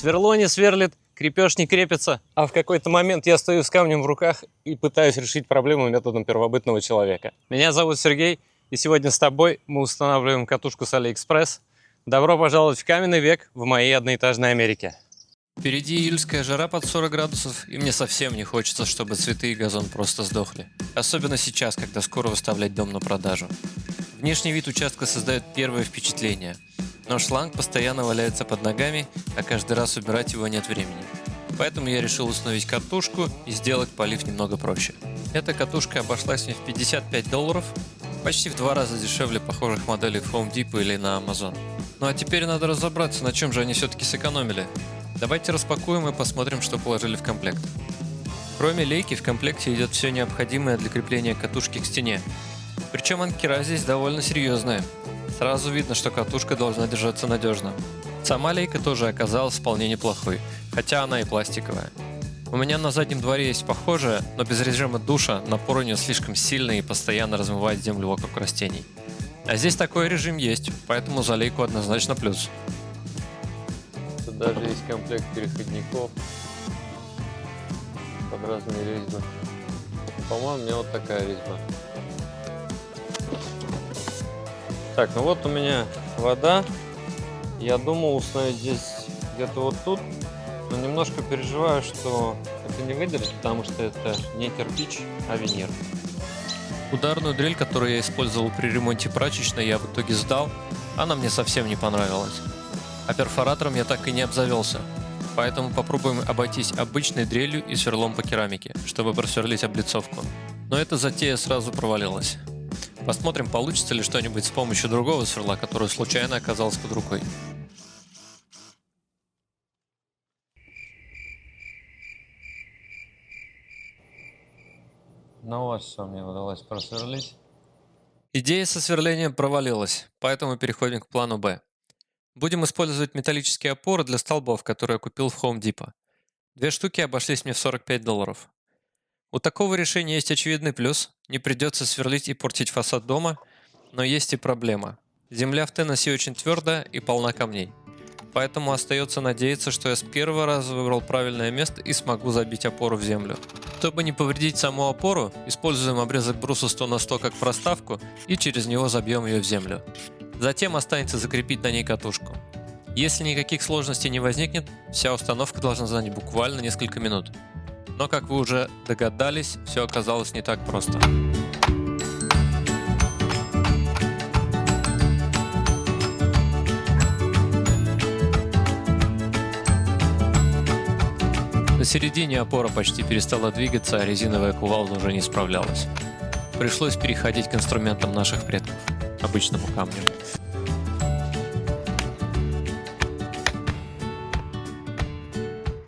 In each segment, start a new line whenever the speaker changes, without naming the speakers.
Сверло не сверлит, крепеж не крепится, а в какой-то момент я стою с камнем в руках и пытаюсь решить проблему методом первобытного человека. Меня зовут Сергей, и сегодня с тобой мы устанавливаем катушку с AliExpress. Добро пожаловать в каменный век в моей одноэтажной Америке. Впереди июльская жара под 40 градусов, и мне совсем не хочется, чтобы цветы и газон просто сдохли. Особенно сейчас, когда скоро выставлять дом на продажу. Внешний вид участка создает первое впечатление, но шланг постоянно валяется под ногами, а каждый раз убирать его нет времени. Поэтому я решил установить катушку и сделать полив немного проще. Эта катушка обошлась мне в $55, почти в 2 раза дешевле похожих моделей в Home Depot или на Amazon. Ну а теперь надо разобраться, на чем же они все-таки сэкономили. Давайте распакуем и посмотрим, что положили в комплект. Кроме лейки в комплекте идет все необходимое для крепления катушки к стене. Причем анкера здесь довольно серьезная. Сразу видно, что катушка должна держаться надежно. Сама лейка тоже оказалась вполне неплохой, хотя она и пластиковая. У меня на заднем дворе есть похожая, но без режима душа напор у нее слишком сильный и постоянно размывает землю вокруг растений. А здесь такой режим есть, поэтому за лейку однозначно плюс. Тут даже есть комплект переходников под разные резьбы. По-моему, у меня вот такая резьба. Так, ну вот у меня вода. Я думал установить здесь где-то вот тут, но немножко переживаю, что это не выдержит, потому что это не кирпич, а винир. Ударную дрель, которую я использовал при ремонте прачечной, я в итоге сдал. Она мне совсем не понравилась. А перфоратором я так и не обзавелся. Поэтому попробуем обойтись обычной дрелью и сверлом по керамике, чтобы просверлить облицовку. Но эта затея сразу провалилась. Посмотрим, получится ли что-нибудь с помощью другого сверла, которое случайно оказалось под рукой. Ну вот что мне удалось просверлить. Идея со сверлением провалилась, поэтому переходим к плану Б. Будем использовать металлические опоры для столбов, которые я купил в Home Depot. 2 штуки обошлись мне в $45. У такого решения есть очевидный плюс. Не придется сверлить и портить фасад дома, но есть и проблема. Земля в Теннесси очень твердая и полна камней. Поэтому остается надеяться, что я с первого раза выбрал правильное место и смогу забить опору в землю. Чтобы не повредить саму опору, используем обрезок бруса 100 на 100 как проставку и через него забьем ее в землю. Затем останется закрепить на ней катушку. Если никаких сложностей не возникнет, вся установка должна занять буквально несколько минут. Но, как вы уже догадались, все оказалось не так просто. На середине опора почти перестала двигаться, а резиновая кувалда уже не справлялась. Пришлось переходить к инструментам наших предков, обычному камню.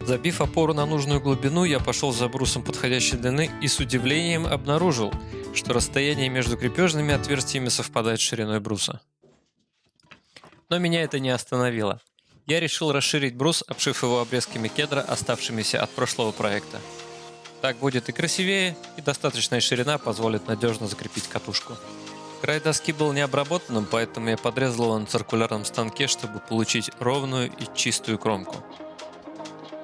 Забив опору на нужную глубину, я пошел за брусом подходящей длины и с удивлением обнаружил, что расстояние между крепежными отверстиями совпадает с шириной бруса. Но меня это не остановило. Я решил расширить брус, обшив его обрезками кедра, оставшимися от прошлого проекта. Так будет и красивее, и достаточная ширина позволит надежно закрепить катушку. Край доски был не обработанным, поэтому я подрезал его на циркулярном станке, чтобы получить ровную и чистую кромку.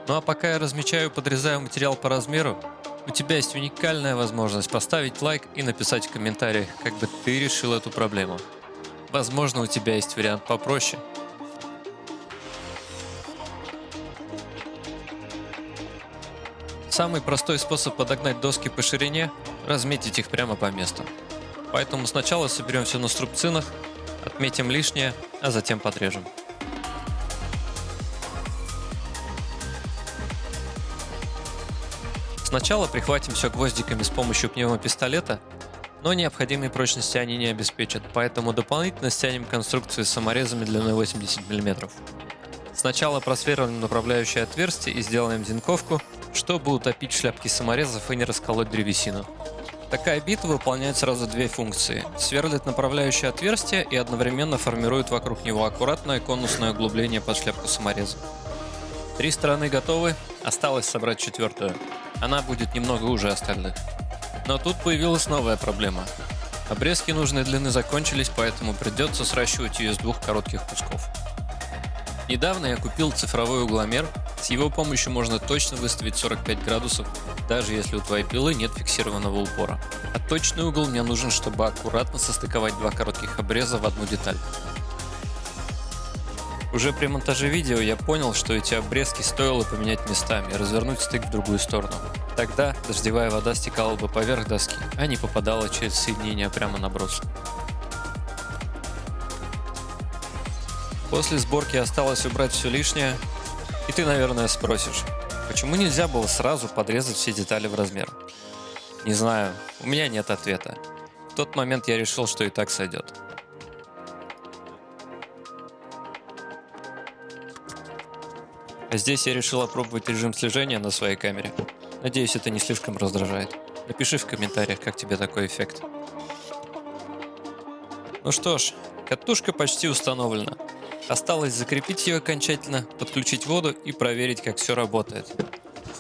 Ну а пока я размечаю и подрезаю материал по размеру, у тебя есть уникальная возможность поставить лайк и написать в комментариях, как бы ты решил эту проблему. Возможно, у тебя есть вариант попроще. Самый простой способ подогнать доски по ширине – разметить их прямо по месту. Поэтому сначала соберем все на струбцинах, отметим лишнее, а затем подрежем. Сначала прихватим все гвоздиками с помощью пневмопистолета, но необходимой прочности они не обеспечат, поэтому дополнительно стянем конструкцию с саморезами длиной 80 мм. Сначала просверлим направляющее отверстие и сделаем зенковку, чтобы утопить шляпки саморезов и не расколоть древесину. Такая бита выполняет сразу 2 функции – сверлит направляющее отверстие и одновременно формирует вокруг него аккуратное конусное углубление под шляпку самореза. 3 стороны готовы, осталось собрать 4-ю. Она будет немного уже остальных. Но тут появилась новая проблема. Обрезки нужной длины закончились, поэтому придется сращивать ее из 2 коротких кусков. Недавно я купил цифровой угломер,
С его помощью можно точно выставить 45 градусов, даже если у твоей пилы нет фиксированного упора. А точный угол мне нужен, чтобы аккуратно состыковать два коротких обреза в одну деталь. Уже при монтаже видео я понял, что эти обрезки стоило поменять местами и развернуть стык в другую сторону. Тогда дождевая вода стекала бы поверх доски, а не попадала через соединение прямо на брус. После сборки осталось убрать все лишнее, и ты, наверное, спросишь, почему нельзя было сразу подрезать все детали в размер? Не знаю, у меня нет ответа. В тот момент я решил, что и так сойдет. А здесь я решил опробовать режим слежения на своей камере. Надеюсь, это не слишком раздражает. Напиши в комментариях, как тебе такой эффект. Ну что ж, катушка почти установлена. Осталось закрепить ее окончательно, подключить воду и проверить, как все работает.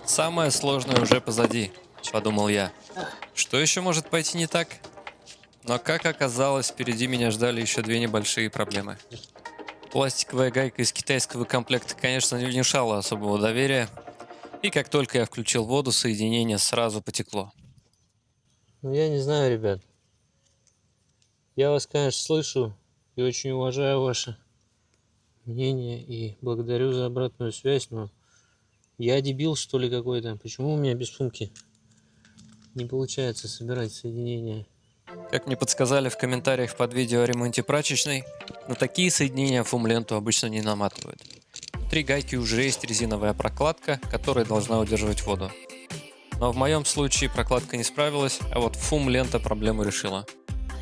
Самое сложное уже позади, подумал я. Что еще может пойти не так? Но как оказалось, впереди меня ждали еще две небольшие проблемы. Пластиковая гайка из китайского комплекта, конечно, не внушала особого доверия. И как только я включил воду, соединение сразу потекло.
Ну, я не знаю, ребят. Я вас, конечно, слышу и очень уважаю ваше мнение и благодарю за обратную связь, но я дебил, что ли, какой-то? Почему у меня без сумки не получается собирать соединения?
Как мне подсказали в комментариях под видео о ремонте прачечной, на такие соединения фум-ленту обычно не наматывают. Внутри гайки уже есть резиновая прокладка, которая должна удерживать воду. Но в моем случае прокладка не справилась, а вот фум-лента проблему решила.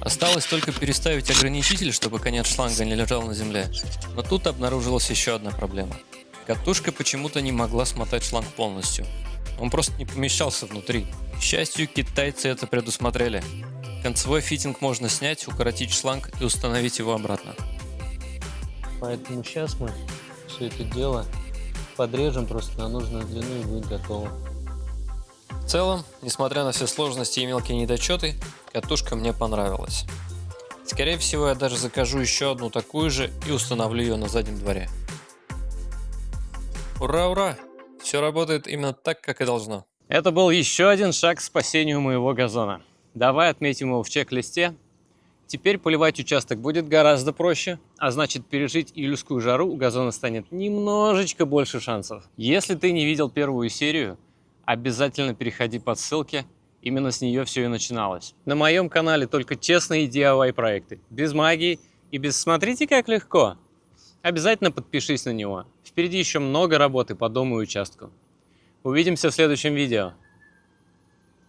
Осталось только переставить ограничитель, чтобы конец шланга не лежал на земле. Но тут обнаружилась еще одна проблема. Катушка почему-то не могла смотать шланг полностью. Он просто не помещался внутри. К счастью, китайцы это предусмотрели. Концевой фитинг можно снять, укоротить шланг и установить его обратно.
Поэтому сейчас мы все это дело подрежем просто на нужную длину и будет готово.
В целом, несмотря на все сложности и мелкие недочеты, катушка мне понравилась. Скорее всего, я даже закажу еще одну такую же и установлю ее на заднем дворе. Ура, ура! Все работает именно так, как и должно.
Это был еще один шаг к спасению моего газона. Давай отметим его в чек-листе. Теперь поливать участок будет гораздо проще, а значит, пережить июльскую жару у газона станет немножечко больше шансов. Если ты не видел первую серию, обязательно переходи по ссылке, именно с нее все и начиналось. На моем канале только честные DIY проекты, без магии и без «смотрите, как легко». Обязательно подпишись на него. Впереди еще много работы по дому и участку. Увидимся в следующем видео.